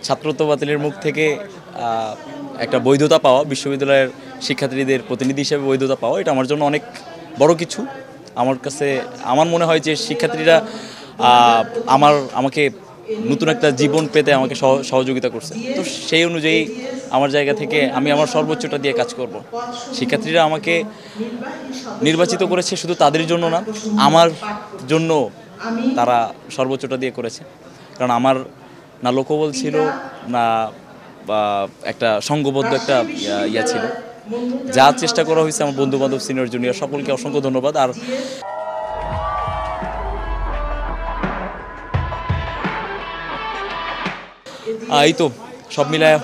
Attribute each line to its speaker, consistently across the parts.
Speaker 1: ছাত্রত্ব বাতিলের মুখ থেকে একটা বৈধতা পাওয়া, বিশ্ববিদ্যালয়ের শিক্ষার্থীদের প্রতিনিধি হিসেবে বৈধতা পাওয়া, এটা আমার জন্য অনেক বড় কিছু। আমার কাছে আমার মনে হয় যে শিক্ষার্থীরা আমাকে নতুন একটা জীবন পেতে আমাকে সহযোগিতা করছে। তো সেই অনুযায়ী আমার জায়গা থেকে আমি আমার সর্বোচ্চটা দিয়ে কাজ করব। শিক্ষার্থীরা আমাকে নির্বাচিত করেছে শুধু তাদের জন্য না, আমার জন্য তারা সর্বোচ্চটা দিয়ে করেছে। কারণ আমার না লোকবল ছিল, না একটা সংঘবদ্ধ একটা ইয়া ছিল। যা চেষ্টা করা হয়েছে আমার বন্ধুবান্ধব, সিনিয়র জুনিয়র সকলকে অসংখ্য ধন্যবাদ। আর এই তো সব মিলায়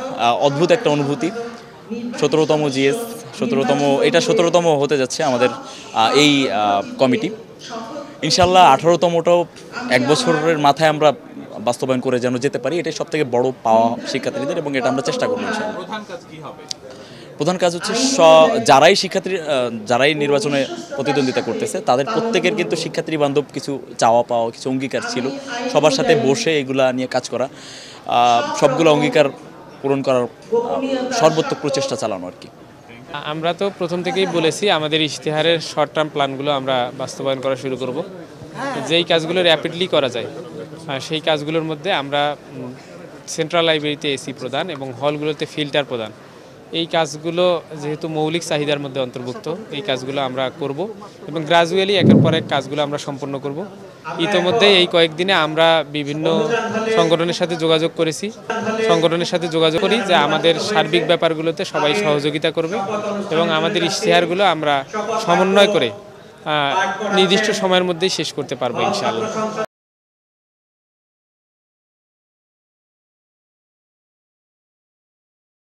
Speaker 1: অদ্ভুত একটা অনুভূতি। 17তম জিএস, 17তম হতে যাচ্ছে আমাদের এই কমিটি। ইনশাল্লাহ 18তমটাও এক বছরের মাথায় আমরা বাস্তবায়ন করে যেন যেতে পারি, এটাই সব থেকে বড় পাওয়া শিক্ষার্থীদের, এবং এটা আমরা চেষ্টা করবো। প্রধান কাজ হচ্ছে যারাই নির্বাচনে প্রতিদ্বন্দ্বিতা করতেছে তাদের প্রত্যেকের কিন্তু শিক্ষার্থী বান্ধব কিছু চাওয়া পাওয়া, কিছু অঙ্গীকার ছিল। সবার সাথে বসে এগুলা নিয়ে কাজ করা, সবগুলো অঙ্গীকার পূরণ করার সর্বোত্তম প্রচেষ্টা চালানো আর কি।
Speaker 2: আমরা তো প্রথম থেকেই বলেছি আমাদের ইশতেহারের শর্ট টার্ম প্ল্যানগুলো আমরা বাস্তবায়ন করা শুরু করব। যেই কাজগুলো র্যাপিডলি করা যায় সেই কাজগুলোর মধ্যে আমরা সেন্ট্রাল লাইব্রেরিতে এসি প্রদান এবং হলগুলোতে ফিল্টার প্রদান, এই কাজগুলো যেহেতু মৌলিক চাহিদার মধ্যে অন্তর্ভুক্ত, এই কাজগুলো আমরা করব এবং গ্রাজুয়ালি একের পর এক কাজগুলো আমরা সম্পন্ন করব। ইতোমধ্যে এই কয়েকদিনে আমরা বিভিন্ন সংগঠনের সাথে যোগাযোগ করি যে আমাদের সার্বিক ব্যাপারগুলোতে সবাই সহযোগিতা করবে এবং আমাদের ইশতেহারগুলো আমরা সমন্বয় করে নির্দিষ্ট সময়ের মধ্যেই শেষ করতে পারবো ইনশাআল্লাহ।